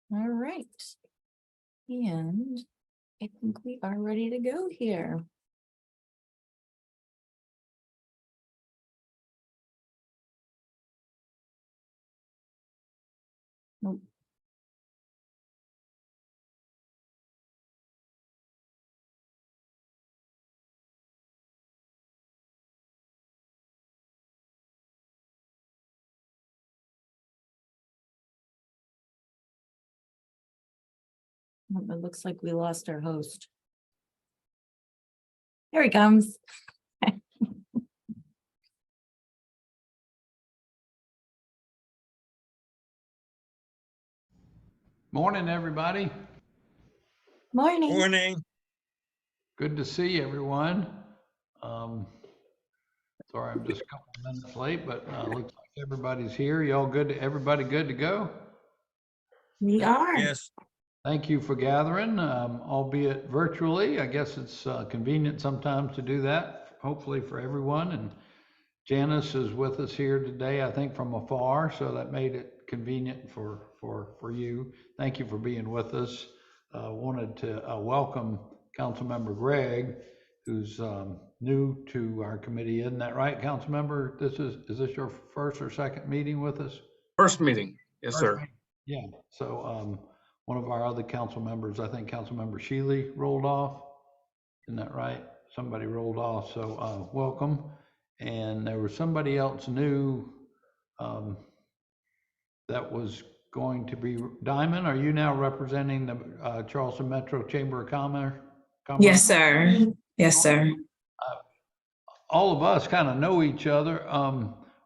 All right. And I think we are ready to go here. Nope. It looks like we lost our host. There he comes. Morning, everybody. Morning. Morning. Good to see everyone. Sorry, I'm just a couple of minutes late, but looks like everybody's here. Y'all good? Everybody good to go? We are. Yes. Thank you for gathering, albeit virtually. I guess it's convenient sometimes to do that, hopefully for everyone. And Janice is with us here today, I think from afar, so that made it convenient for you. Thank you for being with us. Wanted to welcome Councilmember Gregg, who's new to our committee. Isn't that right, Councilmember? Is this your first or second meeting with us? First meeting, yes, sir. Yeah, so one of our other council members, I think Councilmember Shealy rolled off. Isn't that right? Somebody rolled off, so welcome. And there was somebody else new that was going to be, Diamond, are you now representing the Charleston Metro Chamber of Commerce? Yes, sir. Yes, sir. All of us kind of know each other.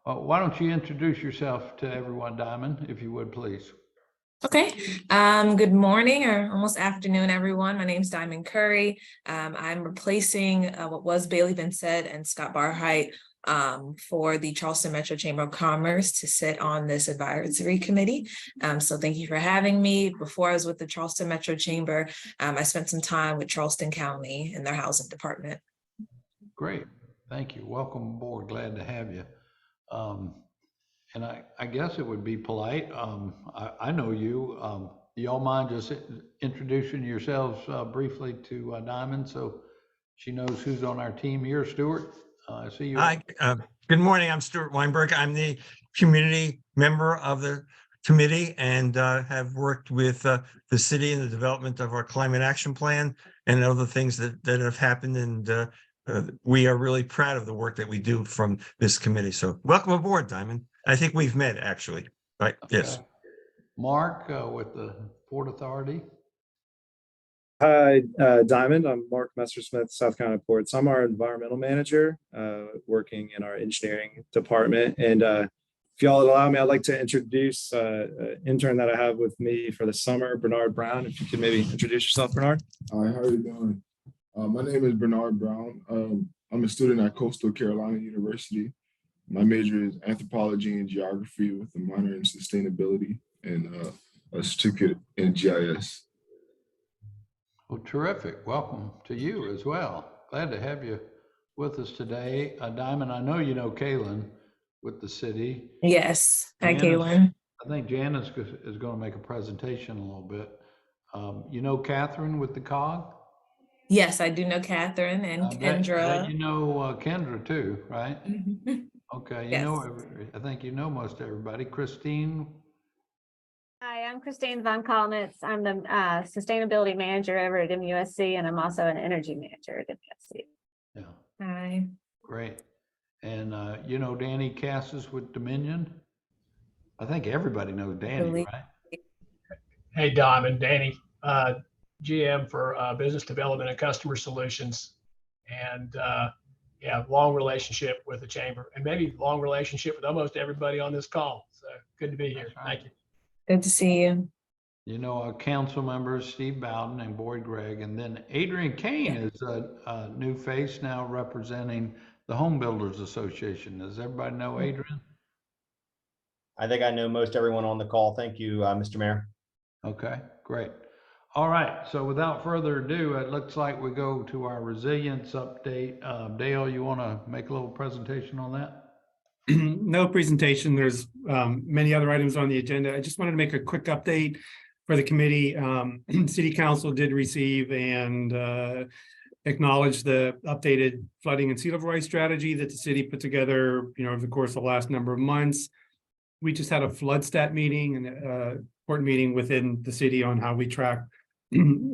Why don't you introduce yourself to everyone, Diamond, if you would, please. Okay. Good morning or almost afternoon, everyone. My name is Diamond Curry. I'm replacing what was Bailey Vincent and Scott Barheit for the Charleston Metro Chamber of Commerce to sit on this advisory committee. So thank you for having me. Before I was with the Charleston Metro Chamber, I spent some time with Charleston County in their housing department. Great. Thank you. Welcome aboard. Glad to have you. And I guess it would be polite. I know you. Y'all mind just introducing yourselves briefly to Diamond so she knows who's on our team here. Stuart, I see you. Hi. Good morning. I'm Stuart Weinberg. I'm the community member of the committee and have worked with the city in the development of our climate action plan and other things that have happened. And we are really proud of the work that we do from this committee. So welcome aboard, Diamond. I think we've met actually, right? Okay. Yes. Mark with the Port Authority. Hi, Diamond. I'm Mark Messersmith, South Carolina Ports. I'm our environmental manager, working in our engineering department. And if y'all would allow me, I'd like to introduce an intern that I have with me for the summer, Bernard Brown. If you could maybe introduce yourself, Bernard. Hi, how are you doing? My name is Bernard Brown. I'm a student at Coastal Carolina University. My major is anthropology and geography with a minor in sustainability and a certificate in GIS. Well, terrific. Welcome to you as well. Glad to have you with us today. Diamond, I know you know Kaylin with the city. Yes. Hi, Janice, Kaylin. I think Janice is going to make a presentation a little bit. You know Catherine with the COG? Yes, I do know Catherine and Kendra. You know Kendra too, right? Mhm. Okay, you Yes. know, I think you know most everybody. Christine? Hi, I'm Christine Von Kalnitz. I'm the sustainability manager over at MUSC, and I'm also an energy manager at MUSC. Yeah. Hi. Great. And you know Danny Cassis with Dominion? I think everybody knows Danny, right? Hey, Diamond, Danny, GM for Business Development and Customer Solutions. And yeah, long relationship with the Chamber and maybe long relationship with almost everybody on this call. So good to be here. Right. Thank you. Good to see you. You know, our council members, Steve Bowden and Boyd Gregg, and then Adrian Kane is a new face now representing the Home Builders Association. Does everybody know Adrian? I think I know most everyone on the call. Thank you, Mr. Mayor. Okay, great. All right, so without further ado, it looks like we go to our resilience update. Dale, you want to make a little presentation on that? No presentation. There's many other items on the agenda. I just wanted to make a quick update for the committee. City Council did receive and acknowledge the updated flooding and sea level rise strategy that the city put together, over the course of the last number of months. We just had a flood stat meeting and important meeting within the city on how we track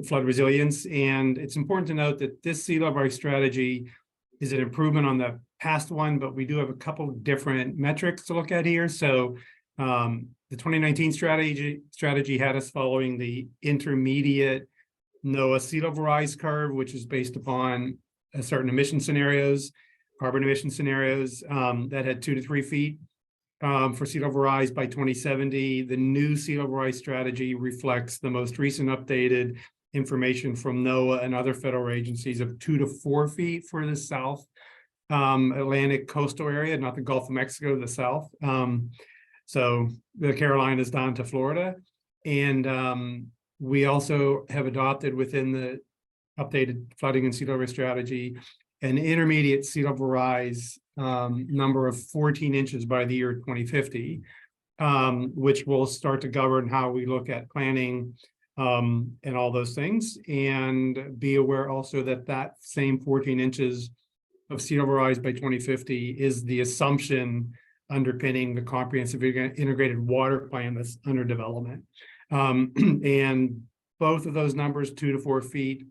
flood resilience. And it's important to note that this sea level rise strategy is an improvement on the past one, but we do have a couple of different metrics to look at here. So the 2019 strategy had us following the intermediate NOAA sea level rise curve, which is based upon certain emission scenarios, carbon emission scenarios that had 2 to 3 feet for sea level rise by 2070. The new sea level rise strategy reflects the most recent updated information from NOAA and other federal agencies of 2 to 4 feet for the South Atlantic coastal area, not the Gulf of Mexico, the South. So the Carolinas down to Florida. And we also have adopted within the updated flooding and sea level rise strategy an intermediate sea level rise number of 14 inches by the year 2050, which will start to govern how we look at planning and all those things. And be aware also that that same 14 inches of sea level rise by 2050 is the assumption underpinning the comprehensive integrated water plan that's under development. And both of those numbers, 2 to 4 feet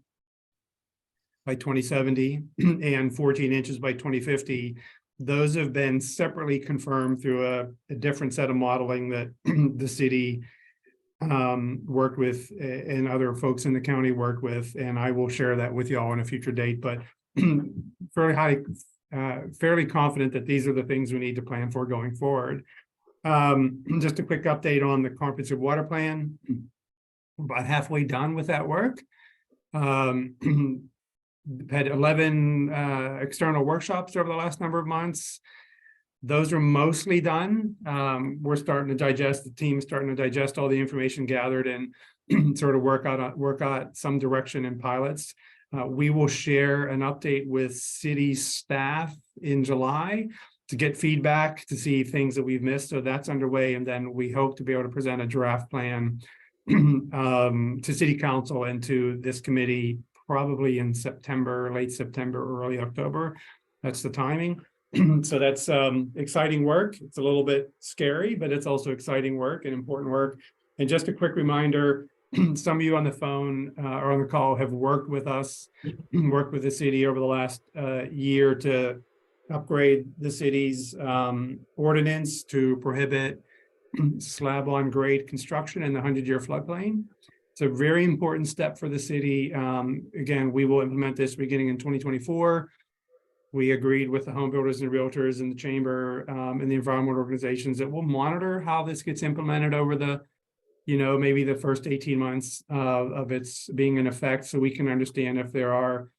by 2070 and 14 inches by 2050, those have been separately confirmed through a different set of modeling that the city worked with and other folks in the county worked with, and I will share that with you all on a future date, but fairly confident that these are the things we need to plan for going forward. Just a quick update on the comprehensive water plan. We're about halfway done with that work. Had 11 external workshops over the last number of months. Those are mostly done. We're starting to digest, the team's starting to digest all the information gathered and sort of work out some direction in pilots. We will share an update with city staff in July to get feedback to see things that we've missed. So that's underway. And then we hope to be able to present a draft plan to city council and to this committee probably in September, late September, early October. That's the timing. So that's exciting work. It's a little bit scary, but it's also exciting work and important work. And just a quick reminder, some of you on the phone or on the call have worked with us, worked with the city over the last year to upgrade the city's ordinance to prohibit slab on grade construction in the 100-year floodplain. It's a very important step for the city. Again, we will implement this beginning in 2024. We agreed with the home builders and realtors and the chamber and the environmental organizations that will monitor how this gets implemented over the, maybe the first 18 months of its being in effect, so we can understand if there are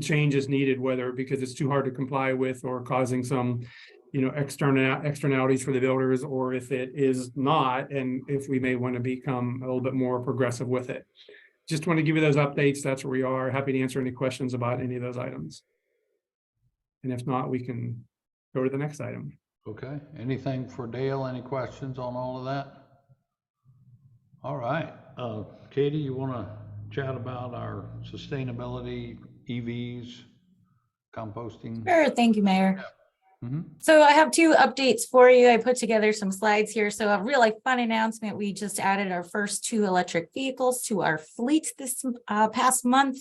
changes needed, whether because it's too hard to comply with or causing some, externalities for the builders, or if it is not, and if we may want to become a little bit more progressive with it. Just want to give you those updates. That's where we are. Happy to answer any questions about any of those items. And if not, we can go to the next item. Okay, anything for Dale? Any questions on all of that? All right, Katie, you want to chat about our sustainability, EVs, composting? Sure, thank you, Mayor. Mm-hmm. So I have 2 updates for you. I put together some slides here. So a real fun announcement. We just added our first 2 electric vehicles to our fleet this past month.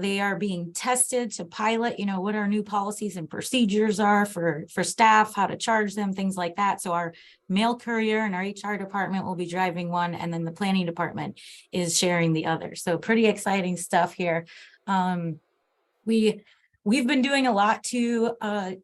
They are being tested to pilot, what our new policies and procedures are for staff, how to charge them, things like that. So our mail courier and our HR department will be driving one, and then the planning department is sharing the other. So pretty exciting stuff here. We've been doing a lot to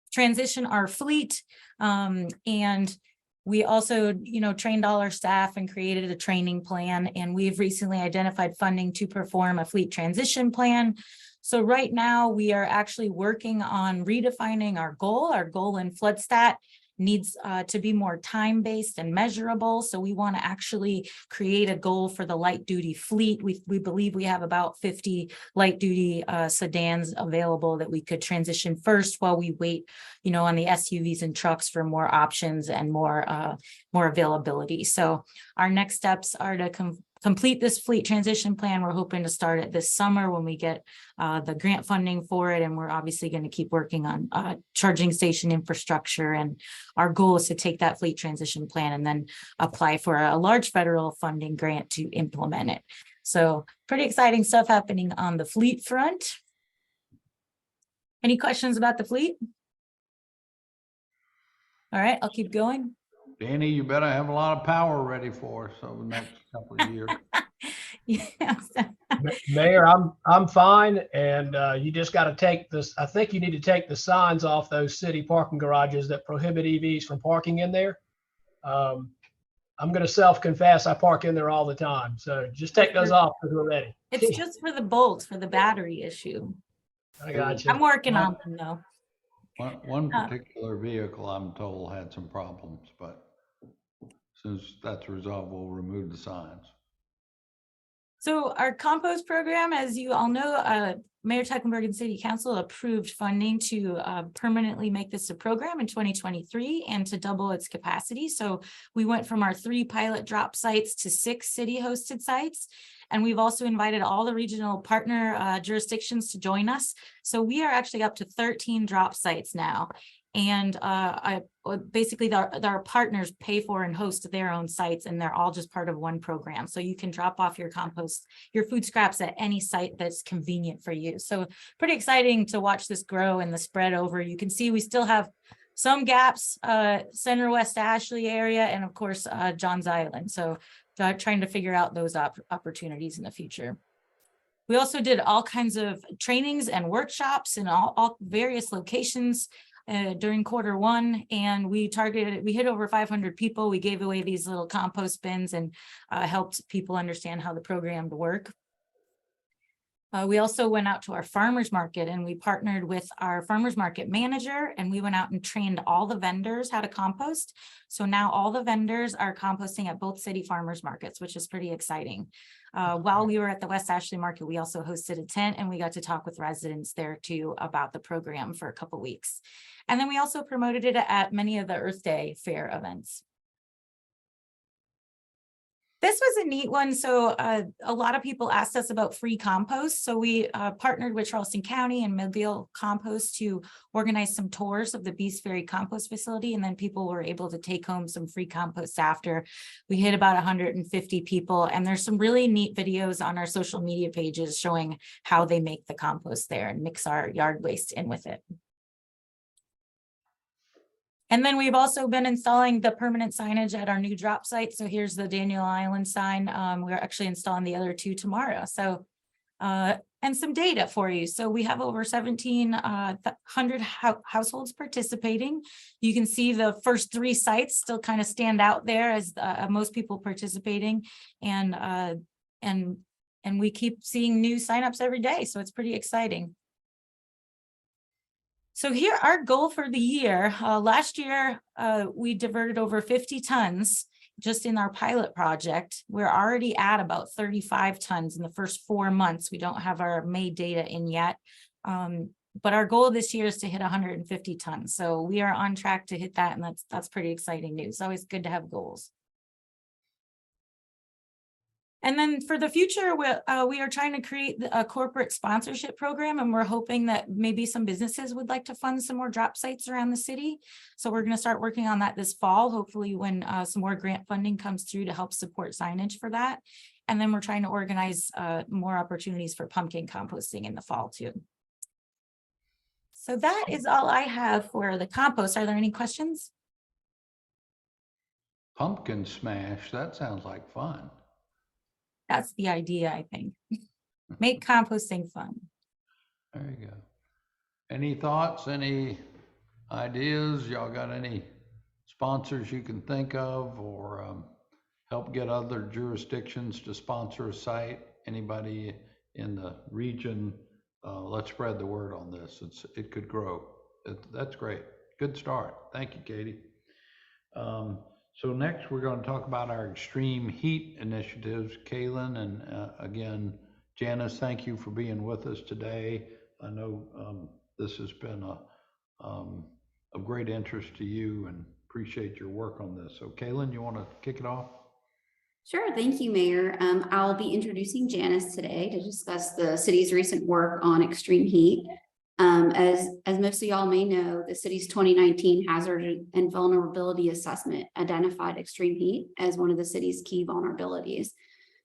transition our fleet, and we also trained all our staff and created a training plan, and we've recently identified funding to perform a fleet transition plan. So right now we are actually working on redefining our goal in flood stat needs to be more time-based and measurable. So we want to actually create a goal for the light duty fleet. We believe we have about 50 light duty sedans available that we could transition first while we wait, on the SUVs and trucks for more options and more availability. So our next steps are to complete this fleet transition plan. We're hoping to start it this summer when we get the grant funding for it. And we're obviously going to keep working on charging station infrastructure. And our goal is to take that fleet transition plan and then apply for a large federal funding grant to implement it. So pretty exciting stuff happening on the fleet front. Any questions about the fleet? All right, I'll keep going. Danny, you better have a lot of power ready for us over the next couple of years. Yes. Mayor, I'm fine, and you just got to take this. I think you need to take the signs off those city parking garages that prohibit EVs from parking in there. I'm going to self-confess, I park in there all the time, so just take those off because we're ready. It's just for the bolts for the battery issue. I got you. I'm working on them though. One particular vehicle, I'm told, had some problems, but since that's resolved, we'll remove the signs. So our compost program, as you all know, Mayor Tecklenburg and City Council approved funding to permanently make this a program in 2023 and to double its capacity. So we went from our 3 pilot drop sites to 6 city hosted sites. And we've also invited all the regional partner jurisdictions to join us. So we are actually up to 13 drop sites now. And basically our partners pay for and host their own sites, and they're all just part of one program. So you can drop off your compost, your food scraps at any site that's convenient for you. So pretty exciting to watch this grow and the spread over. You can see we still have some gaps, Center West Ashley area, and of course, Johns Island. So trying to figure out those opportunities in the future. We also did all kinds of trainings and workshops in all various locations during Q1, and we hit over 500 people. We gave away these little compost bins and helped people understand how the program worked. We also went out to our farmers market, and we partnered with our farmers market manager, and we went out and trained all the vendors how to compost. So now all the vendors are composting at both city farmers markets, which is pretty exciting. While we were at the West Ashley market, we also hosted a tent, and we got to talk with residents there too about the program for a couple weeks. And then we also promoted it at many of the Earth Day fair events. This was a neat one. So a lot of people asked us about free compost. So we partnered with Charleston County and Mobile Compost to organize some tours of the Beast Ferry compost facility. And then people were able to take home some free compost after. We hit about 150 people. And there's some really neat videos on our social media pages showing how they make the compost there and mix our yard waste in with it. And then we've also been installing the permanent signage at our new drop site. So here's the Daniel Island sign. We're actually installing the other 2 tomorrow. So, and some data for you. So we have over 1,700 households participating. You can see the first 3 sites still kind of stand out there as most people participating. And we keep seeing new signups every day. So it's pretty exciting. So here, our goal for the year, last year, we diverted over 50 tons just in our pilot project. We're already at about 35 tons in the first 4 months. We don't have our May data in yet. But our goal this year is to hit 150 tons. So we are on track to hit that. And that's pretty exciting news. It's always good to have goals. And then for the future, we are trying to create a corporate sponsorship program, and we're hoping that maybe some businesses would like to fund some more drop sites around the city. So we're going to start working on that this fall, hopefully when some more grant funding comes through to help support signage for that. And then we're trying to organize more opportunities for pumpkin composting in the fall too. So that is all I have for the compost. Are there any questions? Pumpkin smash, that sounds like fun. That's the idea, I think. Make composting fun. There you go. Any thoughts, any ideas? Y'all got any sponsors you can think of, or help get other jurisdictions to sponsor a site? Anybody in the region? Let's spread the word on this. It could grow. That's great. Good start. Thank you, Katie. So next, we're going to talk about our extreme heat initiatives. Kaylin and again, Janice, thank you for being with us today. I know this has been of great interest to you and appreciate your work on this. So Kaylin, you want to kick it off? Sure, thank you, Mayor. I'll be introducing Janice today to discuss the city's recent work on extreme heat. As most of y'all may know, the city's 2019 hazard and vulnerability assessment identified extreme heat as one of the city's key vulnerabilities.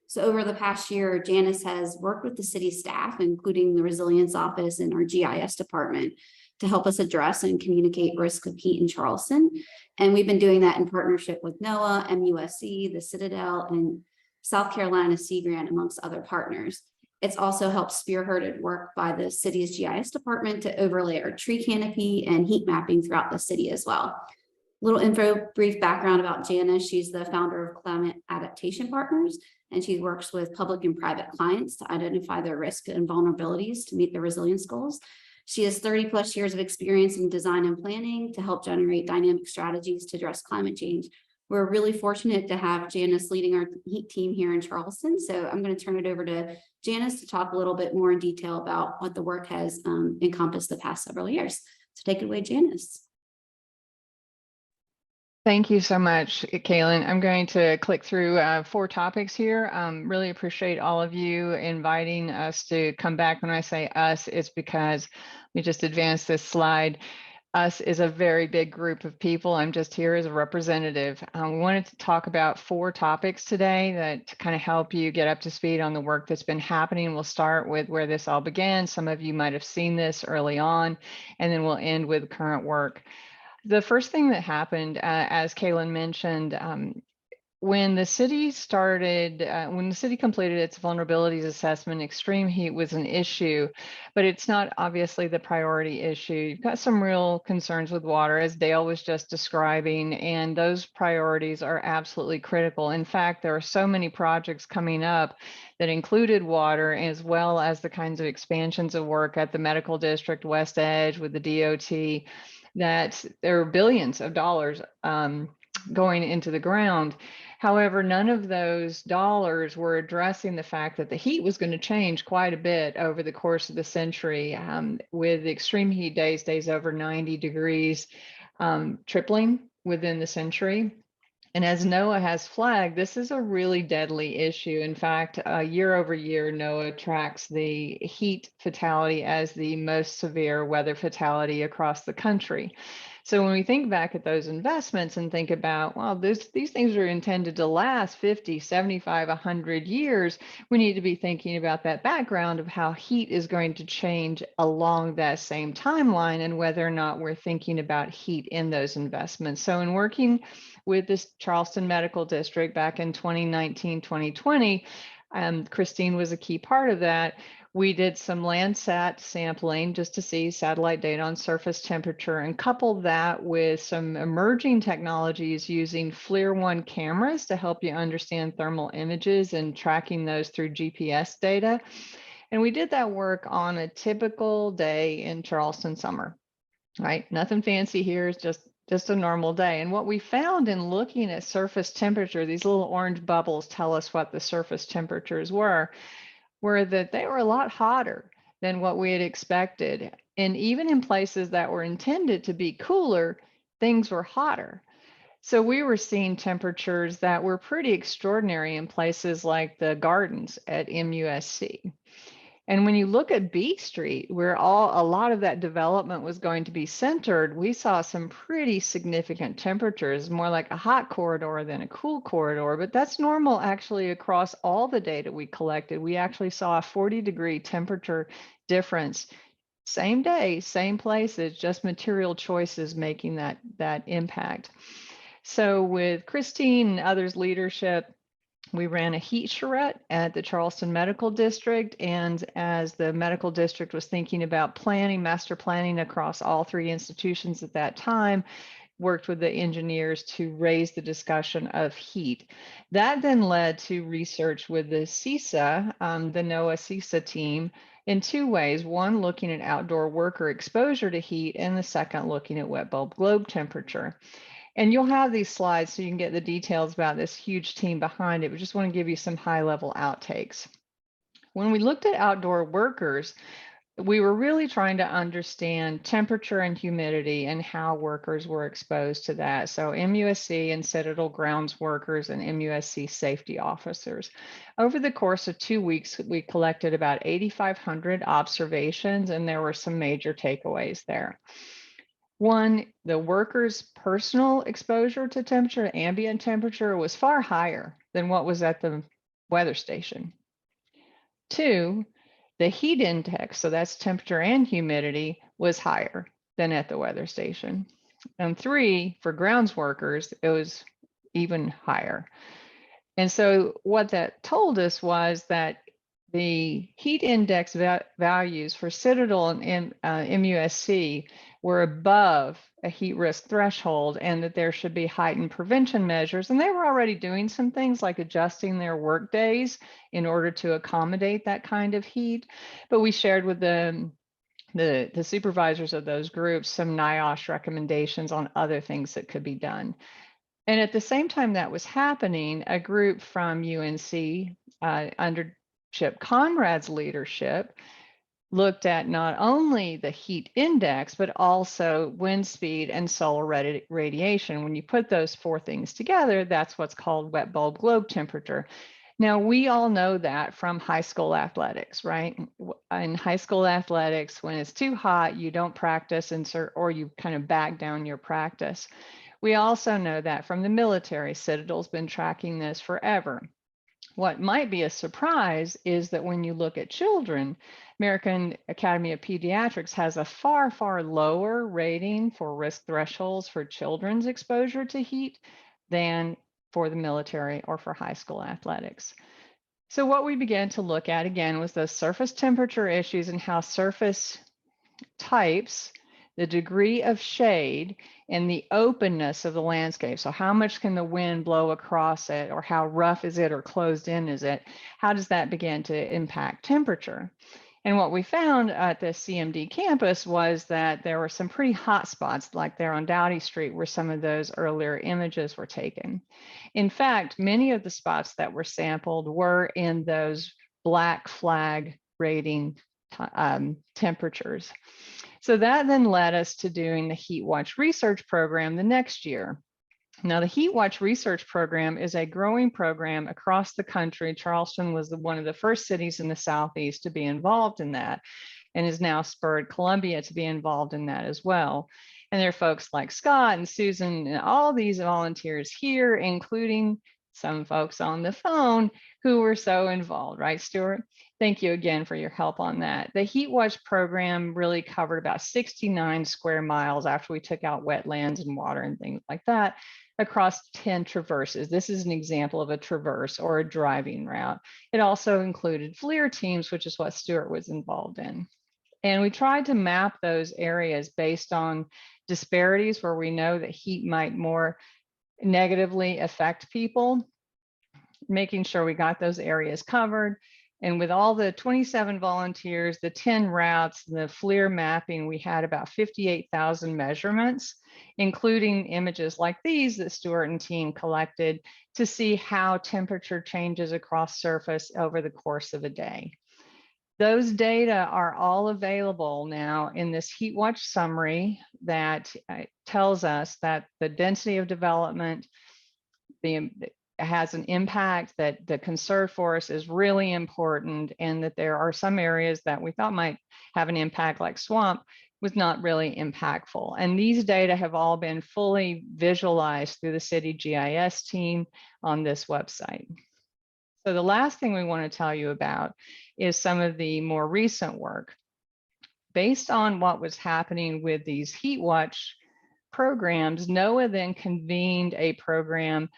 So over the past year, Janice has worked with the city staff, including the Resilience Office and our GIS department, to help us address and communicate risk of heat in Charleston. And we've been doing that in partnership with NOAA, MUSC, the Citadel, and South Carolina Sea Grant, amongst other partners. It's also helped spearheaded work by the city's GIS department to overlay our tree canopy and heat mapping throughout the city as well. Little brief background about Janice. She's the founder of Climate Adaptation Partners, and she works with public and private clients to identify their risks and vulnerabilities to meet their resilience goals. She has 30+ years of experience in design and planning to help generate dynamic strategies to address climate change. We're really fortunate to have Janice leading our heat team here in Charleston. So I'm going to turn it over to Janice to talk a little bit more in detail about what the work has encompassed the past several years. So take it away, Janice. Thank you so much, Kaylin. I'm going to click through 4 topics here. Really appreciate all of you inviting us to come back. When I say us, it's because, let me just advance this slide. Us is a very big group of people. I'm just here as a representative. We wanted to talk about 4 topics today that kind of help you get up to speed on the work that's been happening. We'll start with where this all began. Some of you might have seen this early on, and then we'll end with current work. The first thing that happened, as Kaylin mentioned, when the city completed its vulnerabilities assessment, extreme heat was an issue, but it's not obviously the priority issue. You've got some real concerns with water, as Dale was just describing, and those priorities are absolutely critical. In fact, there are so many projects coming up that included water, as well as the kinds of expansions of work at the Medical District, West Edge, with the DOT, that there are billions of dollars going into the ground. However, none of those dollars were addressing the fact that the heat was going to change quite a bit over the course of the century, with extreme heat days over 90 degrees, tripling within the century. And as NOAA has flagged, this is a really deadly issue. In fact, year over year, NOAA tracks the heat fatality as the most severe weather fatality across the country. So when we think back at those investments and think about, well, these things are intended to last 50, 75, 100 years, we need to be thinking about that background of how heat is going to change along that same timeline and whether or not we're thinking about heat in those investments. So in working with this Charleston Medical District back in 2019, 2020, Christine was a key part of that. We did some Landsat sampling just to see satellite data on surface temperature, and coupled that with some emerging technologies using FLIR-1 cameras to help you understand thermal images and tracking those through GPS data. And we did that work on a typical day in Charleston summer, right? Nothing fancy here, it's just a normal day. And what we found in looking at surface temperature, these little orange bubbles tell us what the surface temperatures were that they were a lot hotter than what we had expected. And even in places that were intended to be cooler, things were hotter. So we were seeing temperatures that were pretty extraordinary in places like the gardens at MUSC. And when you look at B Street, where a lot of that development was going to be centered, we saw some pretty significant temperatures, more like a hot corridor than a cool corridor, but that's normal actually across all the data we collected. We actually saw a 40-degree temperature difference, same day, same places, just material choices making that impact. So with Christine and others' leadership, we ran a heat charrette at the Charleston Medical District, and as the medical district was thinking about planning, master planning across all 3 institutions at that time, worked with the engineers to raise the discussion of heat. That then led to research with the CISA, the NOAA CISA team, in 2 ways. One, looking at outdoor worker exposure to heat, and the second, looking at wet bulb globe temperature. And you'll have these slides so you can get the details about this huge team behind it. We just want to give you some high level outtakes. When we looked at outdoor workers, we were really trying to understand temperature and humidity and how workers were exposed to that. So MUSC and Citadel grounds workers and MUSC safety officers. Over the course of 2 weeks, we collected about 8,500 observations, and there were some major takeaways there. One, the workers' personal exposure to temperature, ambient temperature, was far higher than what was at the weather station. Two, the heat index, so that's temperature and humidity, was higher than at the weather station. And three, for grounds workers, it was even higher. And so what that told us was that the heat index values for Citadel and MUSC were above a heat risk threshold, and that there should be heightened prevention measures. And they were already doing some things like adjusting their work days in order to accommodate that kind of heat. But we shared with them, the supervisors of those groups, some NIOSH recommendations on other things that could be done. And at the same time that was happening, a group from UNC under Chip Conrad's leadership looked at not only the heat index, but also wind speed and solar radiation. When you put those four things together, that's what's called wet bulb globe temperature. Now, we all know that from high school athletics, right? In high school athletics, when it's too hot, you don't practice, or you kind of back down your practice. We also know that from the military. Citadel's been tracking this forever. What might be a surprise is that when you look at children, American Academy of Pediatrics has a far, far lower rating for risk thresholds for children's exposure to heat than for the military or for high school athletics. So what we began to look at again was the surface temperature issues and how surface types, the degree of shade, and the openness of the landscape. So how much can the wind blow across it, or how rough is it or closed in is it? How does that begin to impact temperature? And what we found at the CMD campus was that there were some pretty hot spots, like there on Doughty Street, where some of those earlier images were taken. In fact, many of the spots that were sampled were in those black flag rating temperatures. So that then led us to doing the Heat Watch research program the next year. Now, the Heat Watch research program is a growing program across the country. Charleston was one of the first cities in the Southeast to be involved in that, and has now spurred Columbia to be involved in that as well. And there are folks like Scott and Susan and all these volunteers here, including some folks on the phone who were so involved, right, Stuart? Thank you again for your help on that. The Heat Watch program really covered about 69 square miles after we took out wetlands and water and things like that across 10 traverses. This is an example of a traverse or a driving route. It also included FLIR teams, which is what Stuart was involved in. And we tried to map those areas based on disparities where we know that heat might more negatively affect people, making sure we got those areas covered. And with all the 27 volunteers, the 10 routes, the FLIR mapping, we had about 58,000 measurements, including images like these that Stuart and team collected to see how temperature changes across surface over the course of a day. Those data are all available now in this Heat Watch summary that tells us that the density of development has an impact, that the conserved forest is really important, and that there are some areas that we thought might have an impact, like swamp, was not really impactful. And these data have all been fully visualized through the city GIS team on this website. So the last thing we want to tell you about is some of the more recent work. Based on what was happening with these Heat Watch programs, NOAA then convened a program,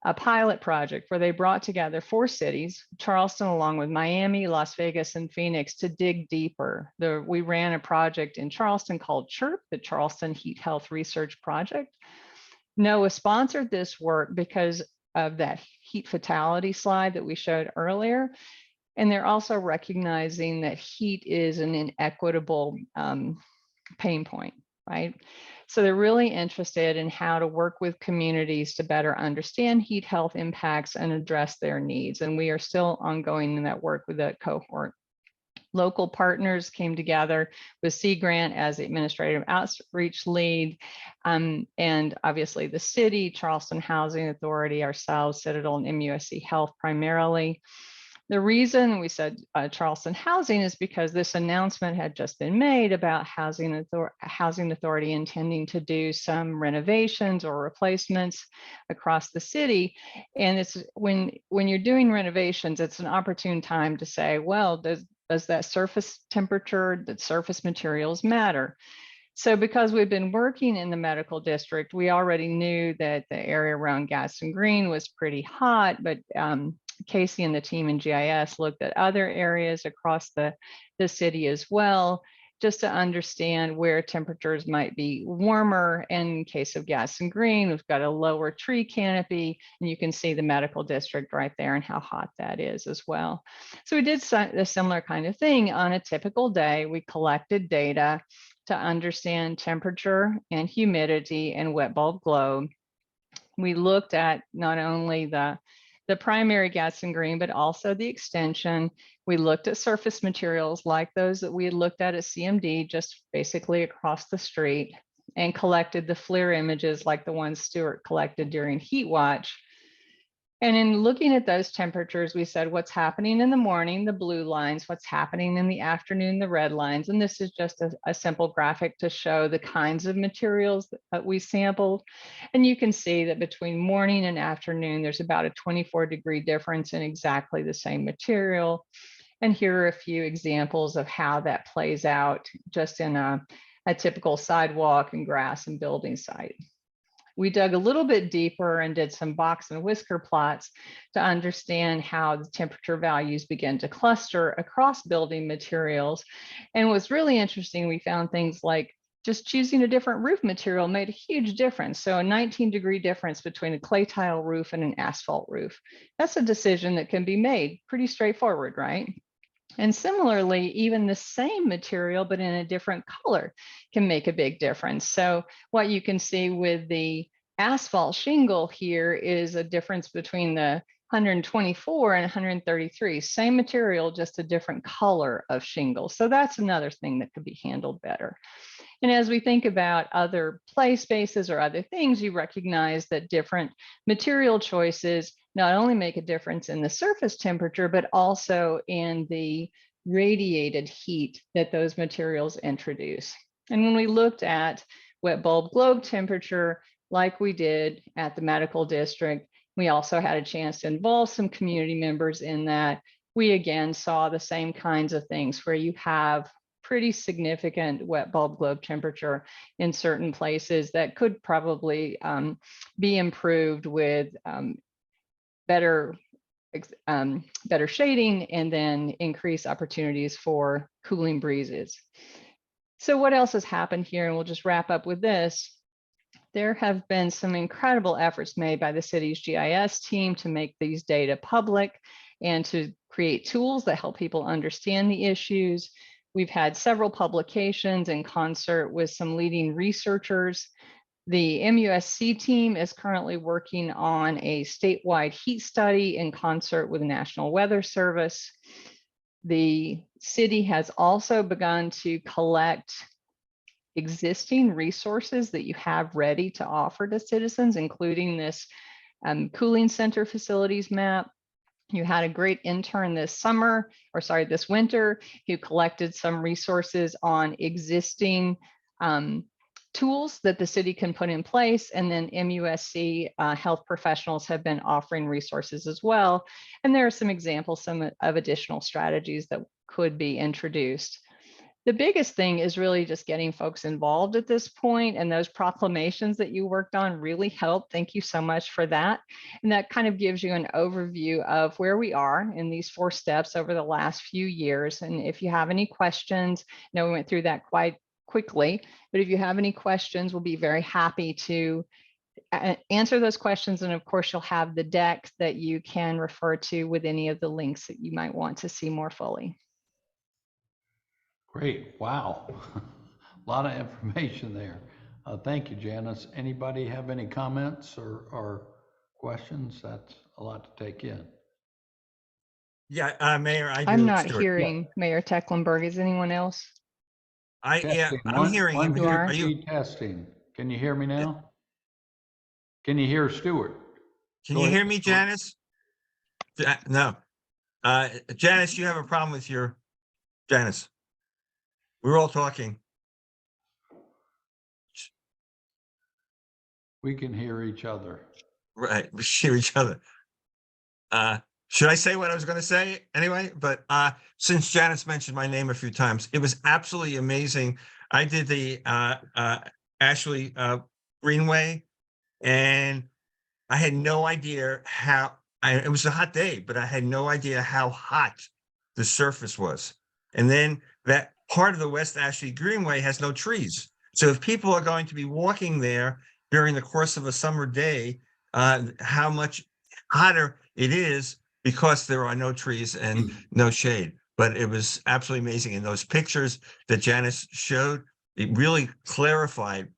a pilot project, where they brought together 4 cities, Charleston along with Miami, Las Vegas, and Phoenix, to dig deeper. We ran a project in Charleston called CHIRP, the Charleston Heat Health Research Project. NOAA sponsored this work because of that heat fatality slide that we showed earlier. And they're also recognizing that heat is an inequitable pain point, right? So they're really interested in how to work with communities to better understand heat health impacts and address their needs. And we are still ongoing in that work with that cohort. Local partners came together with Sea Grant as the administrative outreach lead, and obviously the city, Charleston Housing Authority, ourselves, Citadel, and MUSC Health primarily. The reason we said Charleston Housing is because this announcement had just been made about Housing Authority intending to do some renovations or replacements across the city. And it's when you're doing renovations, it's an opportune time to say, well, does that surface temperature, that surface materials matter? So because we've been working in the medical district, we already knew that the area around Gaston Green was pretty hot, but Casey and the team in GIS looked at other areas across the city as well, just to understand where temperatures might be warmer. And in case of Gaston Green, we've got a lower tree canopy, and you can see the medical district right there and how hot that is as well. So we did a similar kind of thing. On a typical day, we collected data to understand temperature and humidity and wet bulb glow. We looked at not only the primary Gaston Green, but also the extension. We looked at surface materials like those that we had looked at CMD, just basically across the street, and collected the FLIR images like the ones Stuart collected during Heat Watch. And in looking at those temperatures, we said what's happening in the morning, the blue lines, what's happening in the afternoon, the red lines. And this is just a simple graphic to show the kinds of materials that we sampled. And you can see that between morning and afternoon, there's about a 24-degree difference in exactly the same material. And here are a few examples of how that plays out just in a typical sidewalk and grass and building site. We dug a little bit deeper and did some box and whisker plots to understand how the temperature values begin to cluster across building materials. And what's really interesting, we found things like just choosing a different roof material made a huge difference. So a 19-degree difference between a clay tile roof and an asphalt roof. That's a decision that can be made, pretty straightforward, right? And similarly, even the same material, but in a different color can make a big difference. So what you can see with the asphalt shingle here is a difference between the 124 and 133, same material, just a different color of shingle. So that's another thing that could be handled better. And as we think about other play spaces or other things, you recognize that different material choices not only make a difference in the surface temperature, but also in the radiated heat that those materials introduce. And when we looked at wet bulb globe temperature, like we did at the medical district, we also had a chance to involve some community members in that. We again saw the same kinds of things where you have pretty significant wet bulb globe temperature in certain places that could probably be improved with better shading and then increase opportunities for cooling breezes. So what else has happened here? And we'll just wrap up with this. There have been some incredible efforts made by the city's GIS team to make these data public and to create tools that help people understand the issues. We've had several publications in concert with some leading researchers. The MUSC team is currently working on a statewide heat study in concert with the National Weather Service. The city has also begun to collect existing resources that you have ready to offer to citizens, including this cooling center facilities map. You had a great intern this winter, who collected some resources on existing tools that the city can put in place. And then MUSC health professionals have been offering resources as well. And there are some examples, of additional strategies that could be introduced. The biggest thing is really just getting folks involved at this point, and those proclamations that you worked on really helped. Thank you so much for that. And that kind of gives you an overview of where we are in these 4 steps over the last few years. And if you have any questions, I know we went through that quite quickly, but if you have any questions, we'll be very happy to answer those questions. And of course, you'll have the deck that you can refer to with any of the links that you might want to see more fully. Great. Wow. A lot of information there. Thank you, Janice. Anybody have any comments or questions? That's a lot to take in. Yeah, Mayor, I do. I'm not Stuart. hearing Mayor Tecklenburg. Is anyone else? Yeah, Testing. I'm hearing him. One, You are? Are you? testing. Can you hear me now? Can you hear Stuart? Can Go you ahead, hear me, Stuart. Janice? No. Janice, you have a problem with your Janice. We're all talking. We can hear each other. Right, we hear each other. Should I say what I was going to say anyway? But since Janice mentioned my name a few times, it was absolutely amazing. I did the Ashley Greenway, and I had no idea how. It was a hot day, but I had no idea how hot the surface was. And then that part of the West Ashley Greenway has no trees. So if people are going to be walking there during the course of a summer day, how much hotter it is because there are no trees and no shade. But it was absolutely amazing. And those pictures that Janice showed, it really clarified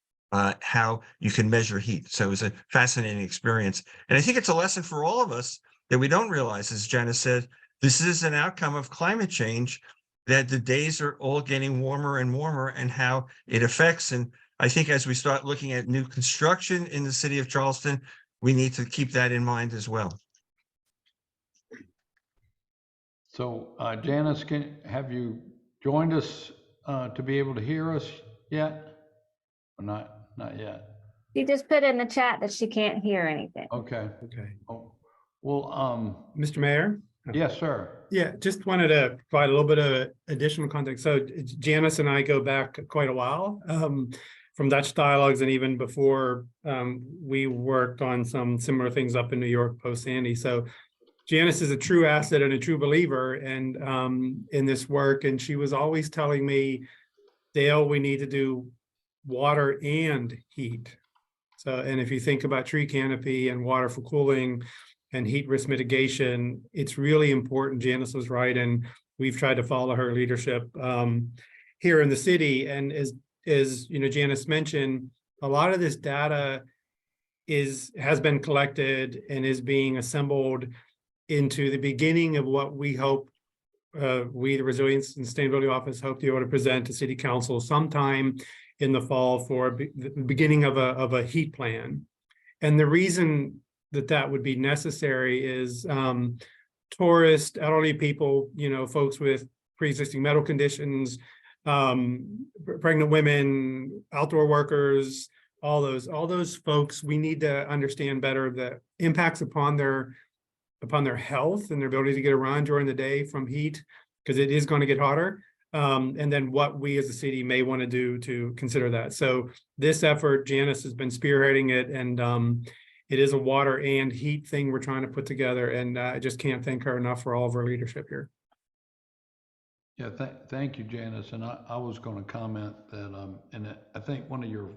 how you can measure heat. So it was a fascinating experience. And I think it's a lesson for all of us that we don't realize, as Janice said, this is an outcome of climate change, that the days are all getting warmer and warmer and how it affects. And I think as we start looking at new construction in the city of Charleston, we need to keep that in mind as well. So Janice, have you joined us to be able to hear us yet? Or not yet? She just put in the chat that she can't hear anything. Okay. Okay. Oh, well, Mr. Mayor? yes, sir. Yeah, just wanted to provide a little bit of additional context. So Janice and I go back quite a while from Dutch dialogues, and even before we worked on some similar things up in New York post Sandy. So Janice is a true asset and a true believer and in this work. And she was always telling me, Dale, we need to do water and heat. So, and if you think about tree canopy and water for cooling and heat risk mitigation, it's really important. Janice was right. And we've tried to follow her leadership here in the city. And as you know, Janice mentioned, a lot of this data has been collected and is being assembled into the beginning of what we hope we, the Resilience and Sustainability Office, hope to be able to present to City Council sometime in the fall for the beginning of a heat plan. And the reason that would be necessary is tourists, elderly people, you know, folks with pre-existing medical conditions, pregnant women, outdoor workers, all those folks, we need to understand better the impacts upon their health and their ability to get around during the day from heat, because it is going to get hotter. And then what we as a city may want to do to consider that. So this effort, Janice has been spearheading it, and it is a water and heat thing we're trying to put together. And I just can't thank her enough for all of her leadership here. Yeah, thank you, Janice. And I was going to comment that, and I think one of your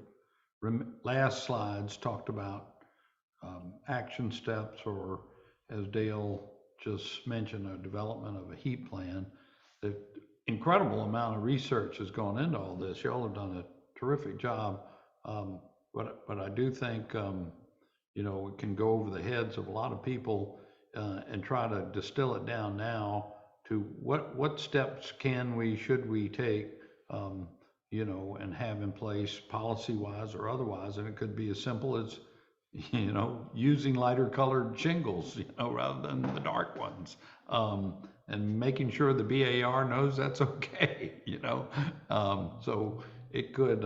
last slides talked about action steps, or as Dale just mentioned, a development of a heat plan. The incredible amount of research has gone into all this. Y'all have done a terrific job. But I do think, you know, it can go over the heads of a lot of people and try to distill it down now to what steps should we take, you know, and have in place policy wise or otherwise. And it could be as simple as, you know, using lighter colored shingles, you know, rather than the dark ones, and making sure the BAR knows that's okay, you know. So it could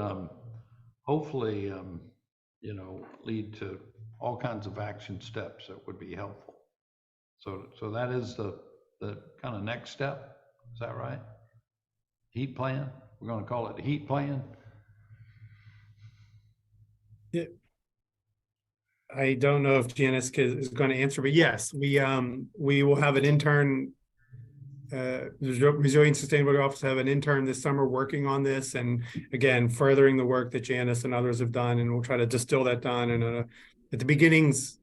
hopefully, you know, lead to all kinds of action steps that would be helpful. So that is the kind of next step. Is that right? Heat plan. We're going to call it the heat plan. Yeah. I don't know if Janice is going to answer, but yes, we will have an intern, Resilience Sustainability Office have an intern this summer working on this, and again, furthering the work that Janice and others have done, and we'll try to distill that down in at the beginnings,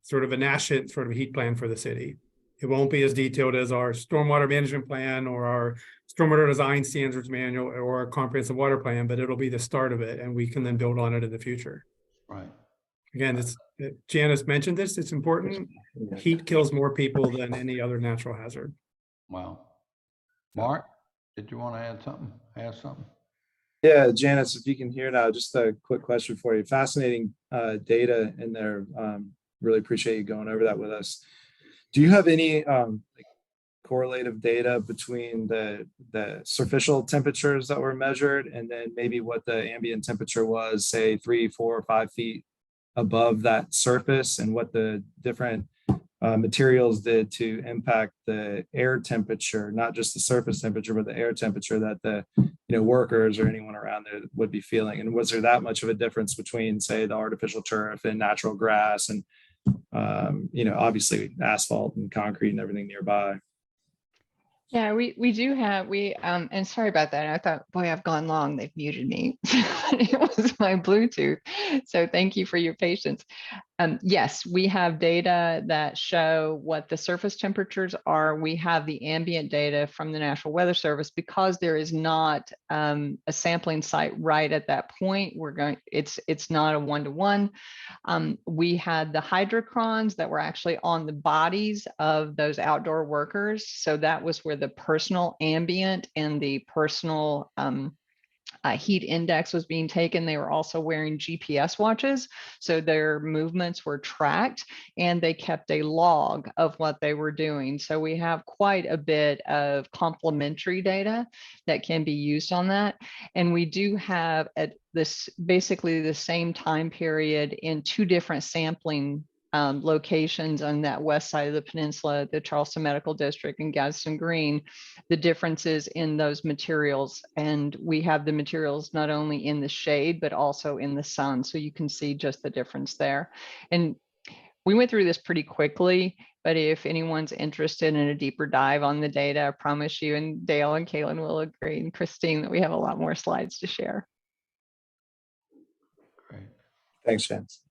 sort of a national sort of heat plan for the city. It won't be as detailed as our stormwater management plan or our stormwater design standards manual or our comprehensive water plan, but it'll be the start of it, and we can then build on it in the future. Right. Again, Janice mentioned this, it's important. Heat kills more people than any other natural hazard. Wow. Mark, did you want to add something? Ask something? Yeah, Janice, if you can hear now, just a quick question for you. Fascinating data in there. Really appreciate you going over that with us. Do you have any like correlative data between the superficial temperatures that were measured and then maybe what the ambient temperature was, say 3, 4, or 5 feet above that surface, and what the different materials did to impact the air temperature, not just the surface temperature, but the air temperature that the workers or anyone around there would be feeling? And was there that much of a difference between, say, the artificial turf and natural grass and obviously asphalt and concrete and everything nearby? Yeah, we do have, and sorry about that. I thought, boy, I've gone long. They've muted me. It was my Bluetooth. So thank you for your patience. Yes, we have data that show what the surface temperatures are. We have the ambient data from the National Weather Service because there is not a sampling site right at that point. It's not a one-to-one. We had the hydrocrons that were actually on the bodies of those outdoor workers. So that was where the personal ambient and the personal heat index was being taken. They were also wearing GPS watches, so their movements were tracked and they kept a log of what they were doing. So we have quite a bit of complementary data that can be used on that. And we do have at this basically the same time period in 2 different sampling locations on that west side of the peninsula, the Charleston Medical District and Gadsden Green, the differences in those materials. And we have the materials not only in the shade, but also in the sun. So you can see just the difference there. And we went through this pretty quickly, but if anyone's interested in a deeper dive on the data, I promise you, and Dale and Kaylin will agree, and Christine, that we have a lot more slides to share. Great. Thanks, Chance.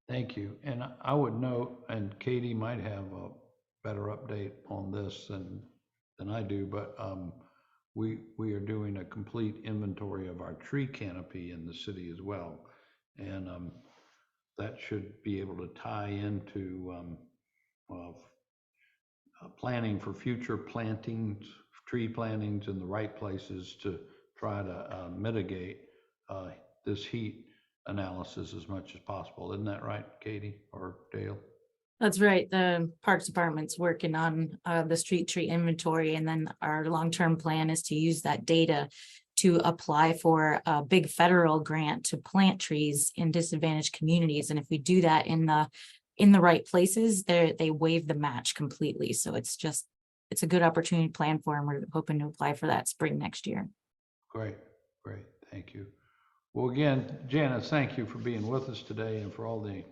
Thank you. And I would note, and Katie might have a better update on this than I do, but we are doing a complete inventory of our tree canopy in the city as well. And that should be able to tie into planning for future plantings, tree plantings in the right places to try to mitigate this heat analysis as much as possible. Isn't that right, Katie or Dale? That's right. The Parks Department's working on the street tree inventory, and then our long-term plan is to use that data to apply for a big federal grant to plant trees in disadvantaged communities. And if we do that in the right places, they waive the match completely. So it's a good opportunity to plan for, and we're hoping to apply for that spring next year. Great, thank you. Well, again, Janice, thank you for being with us today and for all the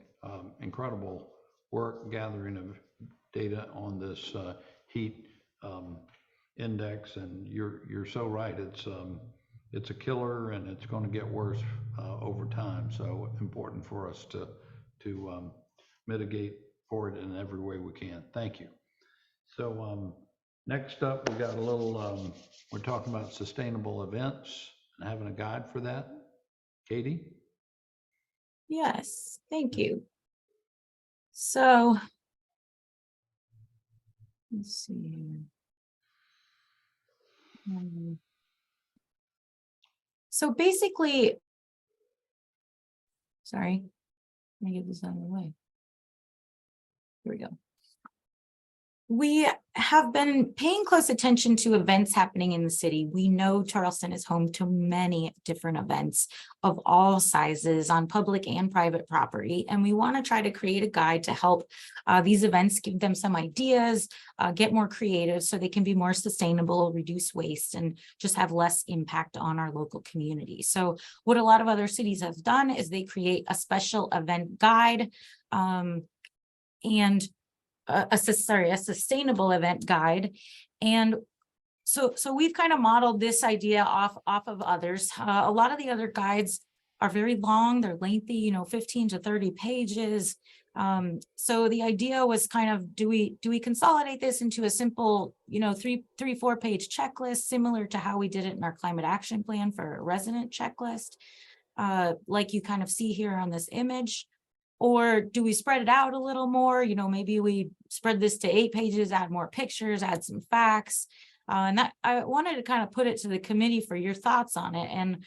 incredible work gathering of data on this heat index. And you're so right. It's a killer, and it's going to get worse over time. So important for us to mitigate for it in every way we can. Thank you. So next up, we got a little. We're talking about sustainable events and having a guide for that. Katie? Yes, thank you. So let's see here. So basically, sorry, let me get this out of the way. Here we go. We have been paying close attention to events happening in the city. We know Charleston is home to many different events of all sizes on public and private property. And we want to try to create a guide to help these events, give them some ideas, get more creative so they can be more sustainable, reduce waste, and just have less impact on our local community. So what a lot of other cities have done is they create a special event guide and a sustainable event guide. And so we've kind of modeled this idea off of others. A lot of the other guides are very long, they're lengthy, 15 to 30 pages. So the idea was kind of, do we consolidate this into a simple, 4 page checklist, similar to how we did it in our climate action plan for a resident checklist, like you kind of see here on this image? Or do we spread it out a little more? Maybe we spread this to 8 pages, add more pictures, add some facts. And that I wanted to kind of put it to the committee for your thoughts on it. And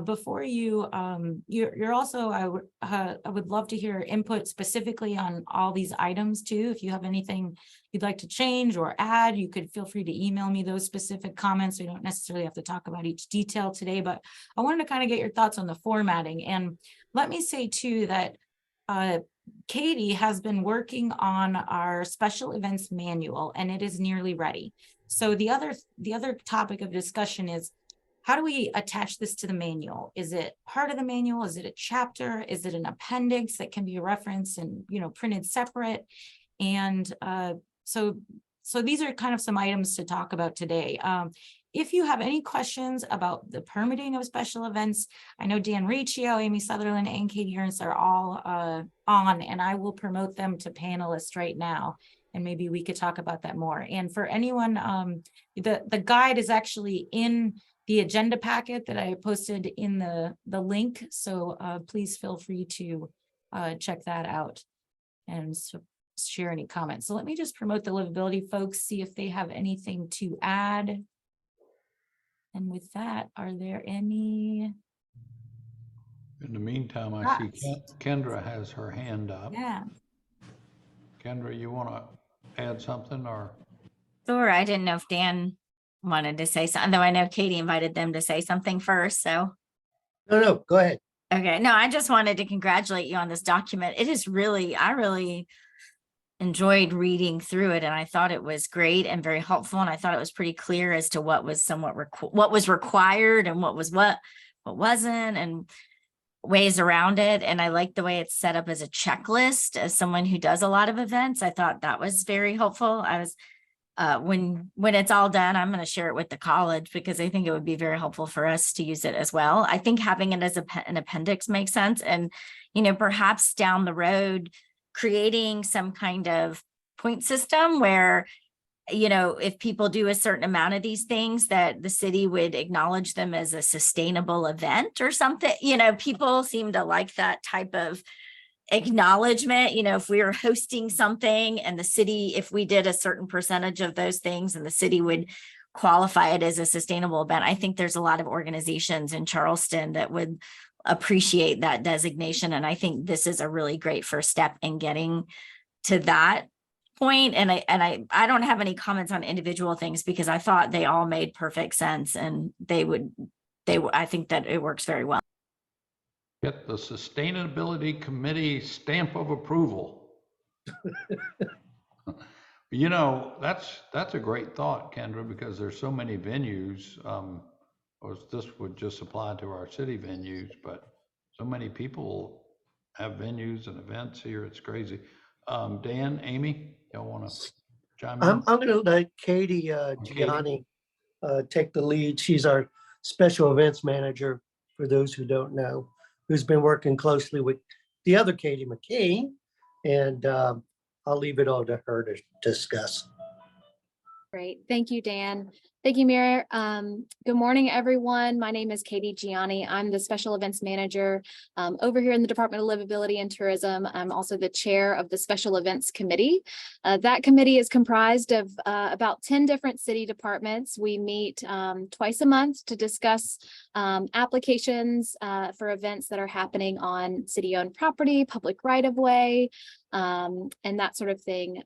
before you're also, I would love to hear input specifically on all these items too. If you have anything you'd like to change or add, you could feel free to email me those specific comments. We don't necessarily have to talk about each detail today, but I wanted to kind of get your thoughts on the formatting. And let me say too that Katie has been working on our special events manual, and it is nearly ready. So the other topic of discussion is, how do we attach this to the manual? Is it part of the manual? Is it a chapter? Is it an appendix that can be referenced and printed separate? And so these are kind of some items to talk about today. If you have any questions about the permitting of special events, I know Dan Riccio, Amy Sutherland, and Katie Ernst are all on, and I will promote them to panelists right now. And maybe we could talk about that more. And for anyone, the guide is actually in the agenda packet that I posted in the link. So please feel free to check that out and share any comments. So let me just promote the livability folks, see if they have anything to add. And with that, are there any? In the meantime, I see Kendra has her hand up. Yeah. Kendra, you want to add something or? Sure. I didn't know if Dan wanted to say something, though I know Katie invited them to say something first. So. No, go ahead. Okay. No, I just wanted to congratulate you on this document. It is really, I really enjoyed reading through it, and I thought it was great and very helpful, and I thought it was pretty clear as to what was what was required and what wasn't, and ways around it. And I like the way it's set up as a checklist. As someone who does a lot of events, I thought that was very helpful. I was when it's all done, I'm going to share it with the college because I think it would be very helpful for us to use it as well. I think having it as an appendix makes sense, and perhaps down the road creating some kind of point system where, if people do a certain amount of these things, that the city would acknowledge them as a sustainable event or something. People seem to like that type of acknowledgement. If we were hosting something and the city, if we did a certain percentage of those things and the city would qualify it as a sustainable event, I think there's a lot of organizations in Charleston that would appreciate that designation. And I think this is a really great first step in getting to that point. And I don't have any comments on individual things because I thought they all made perfect sense, and I think that it works very well. Get the Sustainability Committee stamp of approval. That's a great thought, Kendra, because there's so many venues. Or this would just apply to our city venues, but so many people have venues and events here. It's crazy. Dan, Amy, y'all want to chime in? I'm going to let Katie Gianni take the lead. She's our special events manager, for those who don't know, who's been working closely with the other Katie McKee, and I'll leave it all to her to discuss. Great. Thank you, Dan. Thank you, Mayor. Good morning, everyone. My name is Katie Gianni. I'm the Special Events Manager over here in the Department of Livability and Tourism. I'm also the chair of the Special Events Committee. That committee is comprised of about 10 different city departments. We meet twice a month to discuss applications for events that are happening on city-owned property, public right-of-way, and that sort of thing.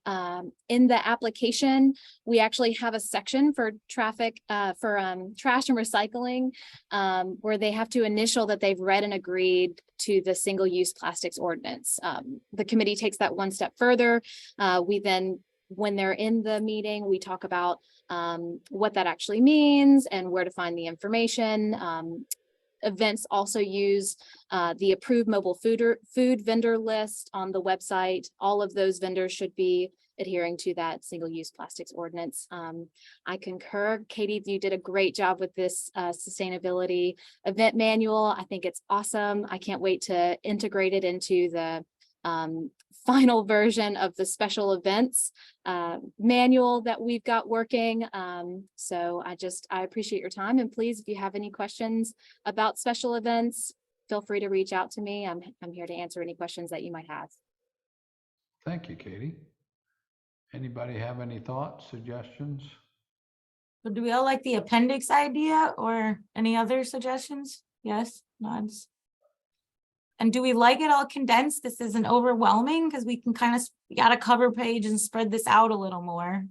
In the application, we actually have a section for trash and recycling, where they have to initial that they've read and agreed to the single-use plastics ordinance. The committee takes that one step further. We then, when they're in the meeting, we talk about what that actually means and where to find the information. Events also use the approved mobile food vendor list on the website. All of those vendors should be adhering to that single-use plastics ordinance. I concur. Katie, you did a great job with this sustainability event manual. I think it's awesome. I can't wait to integrate it into the final version of the special events manual that we've got working. So I appreciate your time, and please, if you have any questions about special events, feel free to reach out to me. I'm here to answer any questions that you might have. Thank you, Katie. Anybody have any thoughts, suggestions? So do we all like the appendix idea or any other suggestions? Yes, nods. And do we like it all condensed? This isn't overwhelming because we can kind of, we got a cover page and spread this out a little more.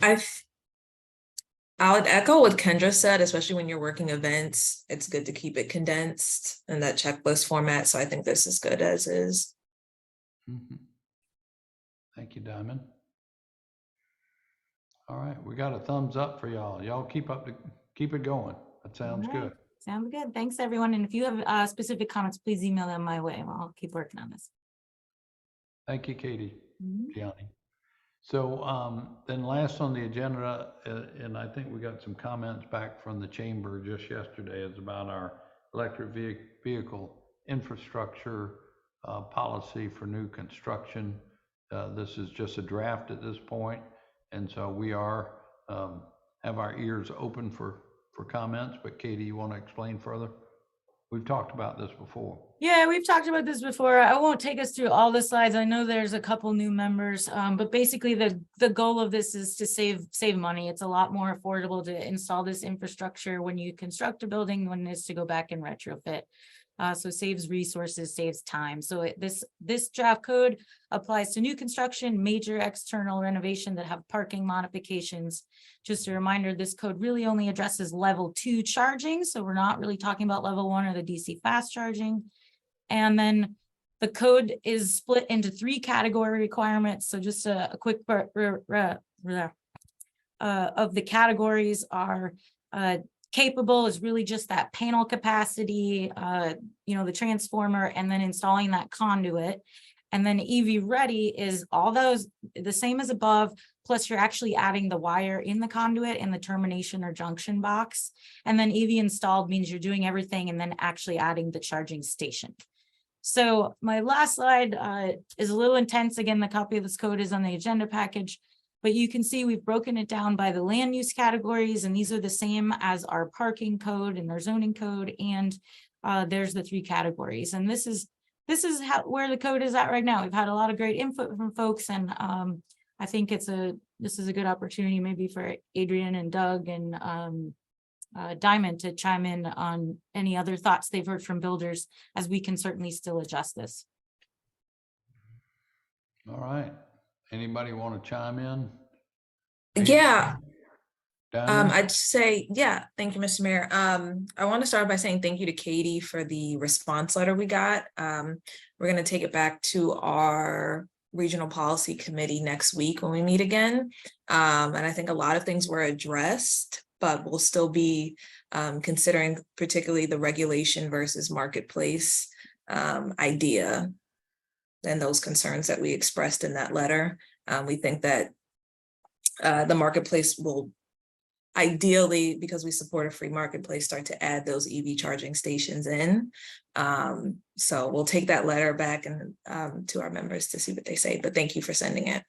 I would echo what Kendra said, especially when you're working events. It's good to keep it condensed in that checklist format. So I think this is good as is. Thank you, Diamond. All right, we got a thumbs up for y'all. Y'all keep it going. That sounds good. Sounds good. Thanks, everyone. And if you have specific comments, please email them my way. I'll keep working on this. Thank you, Katie, Gianni. So then last on the agenda, and I think we got some comments back from the chamber just yesterday, is about our electric vehicle infrastructure policy for new construction. This is just a draft at this point, and so we are have our ears open for comments. But Katie, you want to explain further? We've talked about this before. Yeah, we've talked about this before. I won't take us through all the slides. I know there's a couple new members, but basically the goal of this is to save money. It's a lot more affordable to install this infrastructure when you construct a building than it is to go back and retrofit. So saves resources, saves time. So this draft code applies to new construction, major external renovation that have parking modifications. Just a reminder, this code really only addresses level 2 charging. So we're not really talking about level 1 or the DC fast charging. And then the code is split into 3 category requirements. So just a quick of the categories are capable is really just that panel capacity, the transformer, and then installing that conduit. And then EV ready is all those the same as above, plus you're actually adding the wire in the conduit in the termination or junction box. And then EV installed means you're doing everything and then actually adding the charging station. So my last slide is a little intense. Again, the copy of this code is on the agenda package. But you can see we've broken it down by the land use categories, and these are the same as our parking code and our zoning code. And there's the 3 categories. And this is where the code is at right now. We've had a lot of great input from folks, and I think this is a good opportunity maybe for Adrian and Doug and Diamond to chime in on any other thoughts they've heard from builders, as we can certainly still adjust this. All right. Anybody want to chime in? Yeah. Diamond? I'd say, yeah, thank you, Mr. Mayor. I want to start by saying thank you to Katie for the response letter we got. We're going to take it back to our regional policy committee next week when we meet again. And I think a lot of things were addressed, but we'll still be considering particularly the regulation versus marketplace idea and those concerns that we expressed in that letter. We think that the marketplace will ideally, because we support a free marketplace, start to add those EV charging stations in. So we'll take that letter back and to our members to see what they say, but thank you for sending it.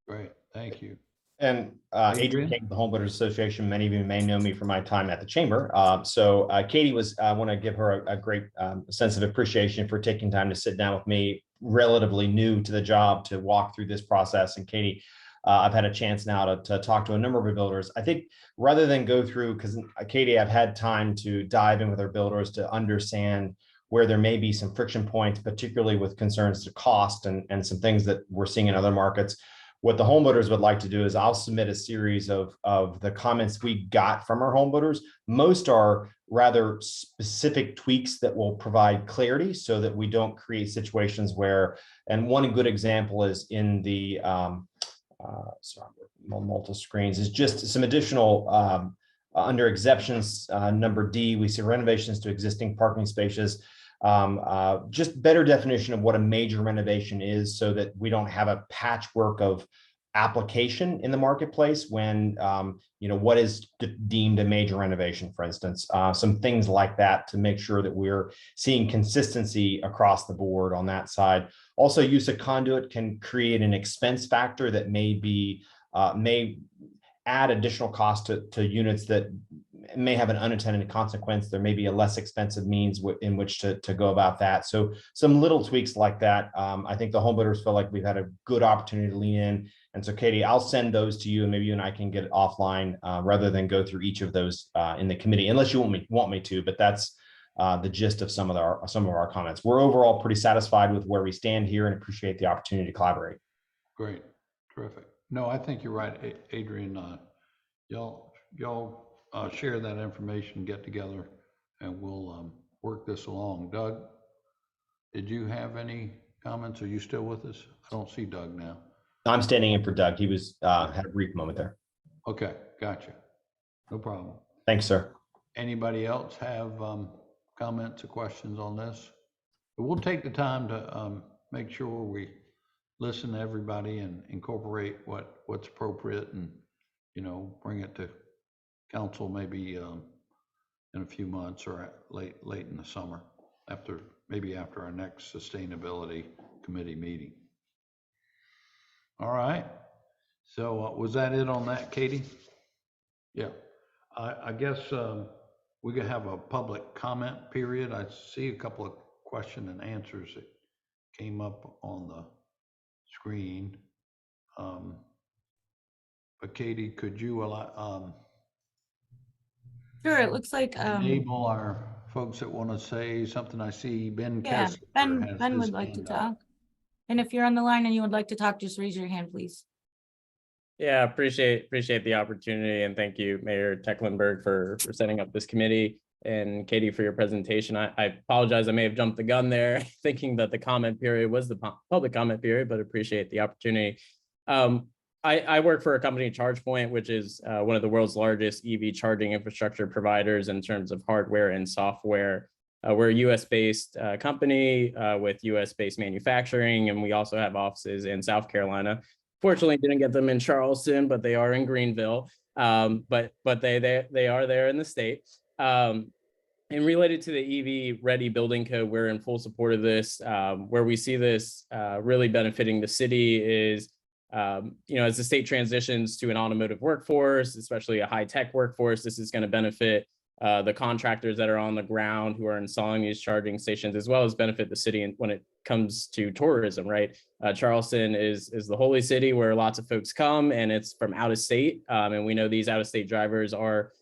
Great, thank you. And Adrian King, the Home Builders Association, many of you may know me from my time at the chamber. So Katie I want to give her a great sense of appreciation for taking time to sit down with me, relatively new to the job, to walk through this process. And Katie, I've had a chance now to talk to a number of our builders. I think rather than go through, because Katie, I've had time to dive in with our builders to understand where there may be some friction points, particularly with concerns to cost and some things that we're seeing in other markets. What the home builders would like to do is I'll submit a series of the comments we got from our home builders. Most are rather specific tweaks that will provide clarity so that we don't create situations where, and one good example is in the, sorry, multiple screens, is just some additional, under exceptions, number D, we see renovations to existing parking spaces. Just better definition of what a major renovation is so that we don't have a patchwork of application in the marketplace when, what is deemed a major renovation, for instance, some things like that to make sure that we're seeing consistency across the board on that side. Also, use of conduit can create an expense factor that may add additional cost to units that may have an unintended consequence. There may be a less expensive means in which to go about that. So some little tweaks like that. I think the homebuilders feel like we've had a good opportunity to lean in. And so, Katie, I'll send those to you, and maybe you and I can get it offline rather than go through each of those in the committee, unless you want me to. But that's the gist of some of our comments. We're overall pretty satisfied with where we stand here and appreciate the opportunity to collaborate. Great, terrific. No, I think you're right, Adrian. Y'all share that information, get together, and we'll work this along. Doug, did you have any comments? Are you still with us? I don't see Doug now. I'm standing in for Doug. He was had a brief moment there. Okay, gotcha. No problem. Thanks, sir. Anybody else have comments or questions on this? We'll take the time to make sure we listen to everybody and incorporate what's appropriate, and bring it to council maybe in a few months or late in the summer, after our next sustainability committee meeting. All right. So was that it on that, Katie? Yeah. I guess we could have a public comment period. I see a couple of question and answers that came up on the screen. But Katie, could you allow Sure, it looks like enable our folks that want to say something? I see Ben yeah, Kessler has Ben his would like to hand up. talk. And if you're on the line and you would like to talk, just raise your hand, please. Yeah, appreciate the opportunity, and thank you, Mayor Tecklenburg, for setting up this committee, and Katie for your presentation. I apologize, I may have jumped the gun there, thinking that the comment period was the public comment period, but appreciate the opportunity. I work for a company, ChargePoint, which is one of the world's largest EV charging infrastructure providers in terms of hardware and software. We're a US-based company with US-based manufacturing, and we also have offices in South Carolina. Fortunately, didn't get them in Charleston, but they are in Greenville. But they are there in the state. And related to the EV Ready Building Code, we're in full support of this. Where we see this really benefiting the city is, as the state transitions to an automotive workforce, especially a high-tech workforce, this is going to benefit the contractors that are on the ground who are installing these charging stations, as well as benefit the city. And when it comes to tourism, right? Charleston is the holy city where lots of folks come, and it's from out of state. And we know these out of state drivers are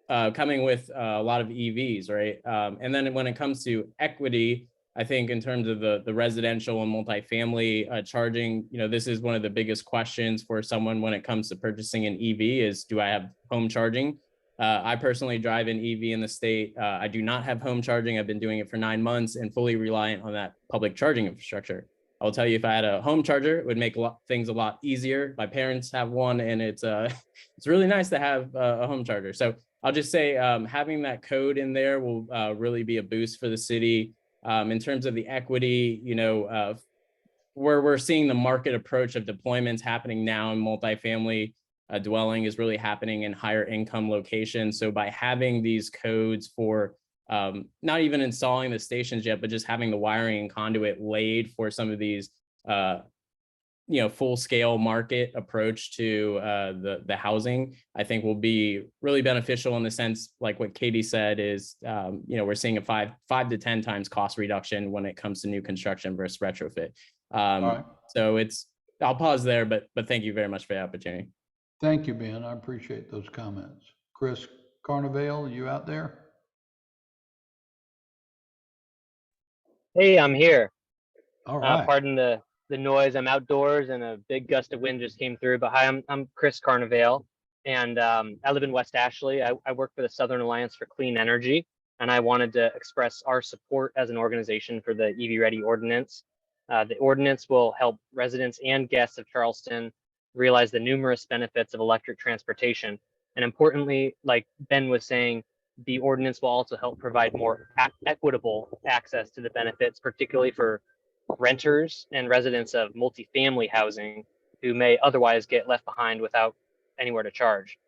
coming with a lot of EVs, right? And then when it comes to equity, I think in terms of the residential and multifamily charging, this is one of the biggest questions for someone when it comes to purchasing an EV is, do I have home charging? I personally drive an EV in the state. I do not have home charging. I've been doing it for 9 months and fully reliant on that public charging infrastructure. I'll tell you, if I had a home charger, it would make things a lot easier. My parents have one, and it's really nice to have a home charger. So I'll just say having that code in there will really be a boost for the city. In terms of the equity, where we're seeing the market approach of deployments happening now in multifamily dwelling is really happening in higher income locations. So by having these codes for not even installing the stations yet, but just having the wiring and conduit laid for some of these, full scale market approach to the housing, I think will be really beneficial in the sense, like what Katie said is, we're seeing a 5 to 10 times cost reduction when it comes to new construction versus retrofit. Right. So I'll pause there, but thank you very much for the opportunity. Thank you, Ben. I appreciate those comments. Chris Carnevale, you out there? Hey, I'm here. All right. Pardon the noise. I'm outdoors and a big gust of wind just came through. But hi, I'm Chris Carnevale, and I live in West Ashley. I work for the Southern Alliance for Clean Energy, and I wanted to express our support as an organization for the EV Ready ordinance. The ordinance will help residents and guests of Charleston realize the numerous benefits of electric transportation. And importantly, like Ben was saying, the ordinance will also help provide more equitable access to the benefits, particularly for renters and residents of multifamily housing who may otherwise get left behind without anywhere to charge.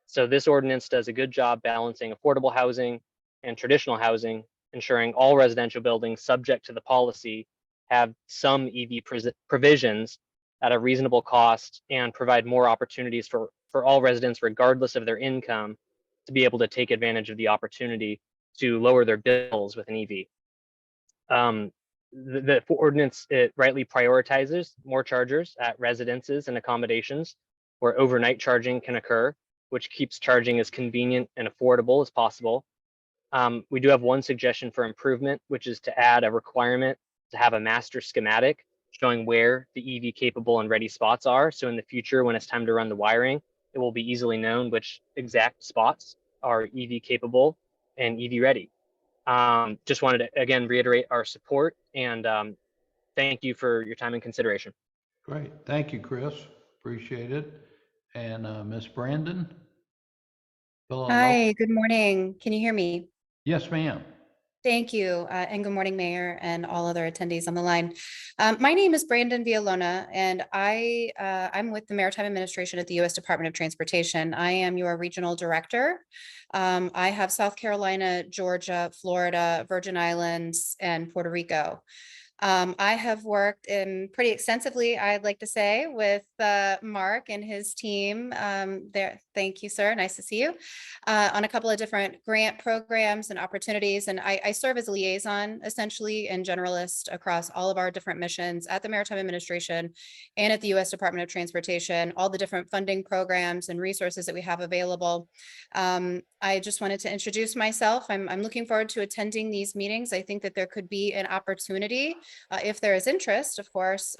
So this ordinance does a good job balancing affordable housing and traditional housing, ensuring all residential buildings subject to the policy have some EV provisions at a reasonable cost and provide more opportunities for all residents, regardless of their income, to be able to take advantage of the opportunity to lower their bills with an EV. The ordinance, it rightly prioritizes more chargers at residences and accommodations where overnight charging can occur, which keeps charging as convenient and affordable as possible. We do have one suggestion for improvement, which is to add a requirement to have a master schematic showing where the EV capable and ready spots are. So in the future, when it's time to run the wiring, it will be easily known which exact spots are EV capable and EV ready. Just wanted to, again, reiterate our support and thank you for your time and consideration. Great. Thank you, Chris. Appreciate it. And Miss Brandon? Hi, good morning. Can you hear me? Yes, ma'am. Thank you. And good morning, Mayor and all other attendees on the line. My name is Brandon Villalona, and I'm with the Maritime Administration at the U.S. Department of Transportation. I am your regional director. I have South Carolina, Georgia, Florida, Virgin Islands, and Puerto Rico. I have worked pretty extensively, I'd like to say, with Mark and his team there. Thank you, sir. Nice to see you. On a couple of different grant programs and opportunities. And I serve as a liaison, essentially, and generalist across all of our different missions at the Maritime Administration and at the U.S. Department of Transportation, all the different funding programs and resources that we have available. I just wanted to introduce myself. I'm looking forward to attending these meetings. I think that there could be an opportunity, if there is interest, of course,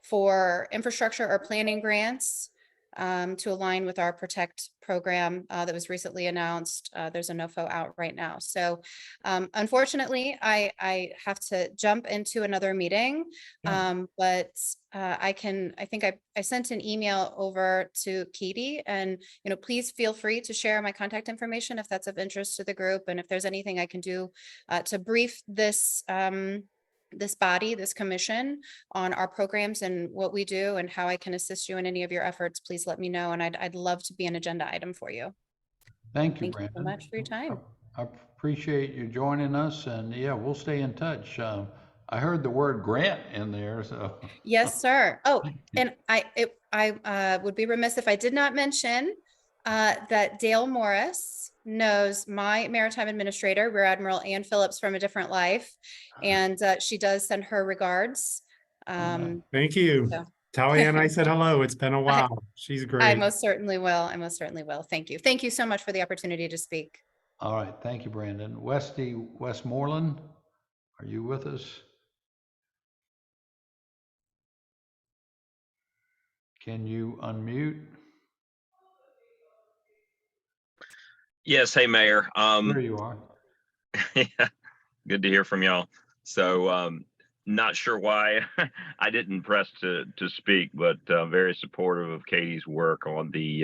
for infrastructure or planning grants to align with our Protect program that was recently announced. There's a NOFO out right now. So unfortunately, I have to jump into another meeting, but I think I sent an email over to Katie, and please feel free to share my contact information if that's of interest to the group. And if there's anything I can do to brief this body, this commission, on our programs and what we do and how I can assist you in any of your efforts, please let me know. And I'd love to be an agenda item for you. Thank you, Thank you so much for your time. I appreciate you joining us, and yeah, we'll stay in touch. I heard the word grant in there, so. Yes, sir. Oh, and I would be remiss if I did not mention that Dale Morris knows my maritime administrator, Rear Admiral Ann Phillips, from a different life, and she does send her regards. Thank you. So. Tell Ann I said hello. It's been a while. She's great. I most certainly will. I most certainly will. Thank you. Thank you so much for the opportunity to speak. All right. Thank you, Brandon. Westmoreland, are you with us? Can you unmute? Yes. Hey, Mayor. There you are. Yeah, good to hear from y'all. So not sure why I didn't press to speak, but very supportive of Katie's work on the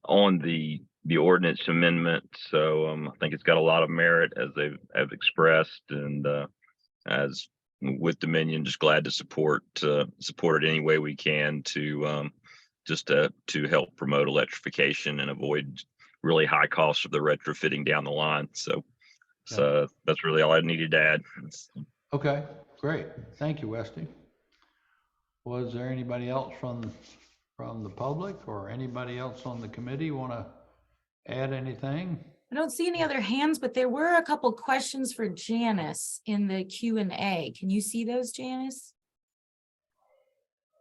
ordinance amendment. So I think it's got a lot of merit, as they have expressed, and as with Dominion, just glad to support it any way we can to to help promote electrification and avoid really high costs of the retrofitting down the line. So that's really all I needed to add. Okay, great. Thank you, Westy. Was there anybody else from the public or anybody else on the committee want to add anything? I don't see any other hands, but there were a couple questions for Janice in the Q&A. Can you see those, Janice?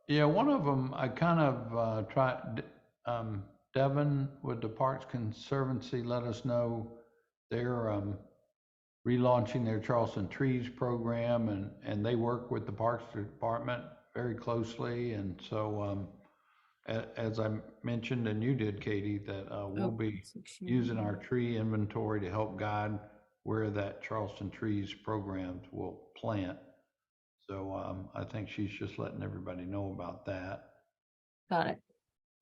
Yeah, one of them I kind of tried. Devin with the Parks Conservancy let us know they're relaunching their Charleston Trees program, and they work with the Parks Department very closely. And so as I mentioned, and you did, Katie, that we'll be using our tree inventory to help guide where that Charleston Trees programs will plant. So I think she's just letting everybody know about that. Got it.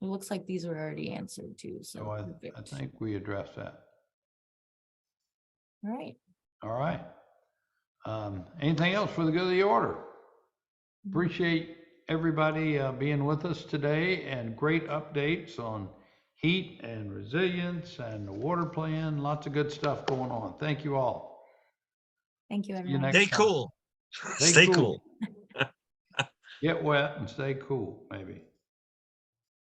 It looks like these were already answered too. So I think we addressed that. All right. All right. Anything else for the good of the order? Appreciate everybody being with us today and great updates on heat and resilience and the water plan. Lots of good stuff going on. Thank you all. Thank you, See you everyone. next Stay time. cool. Stay Stay cool. Get wet and stay cool, maybe.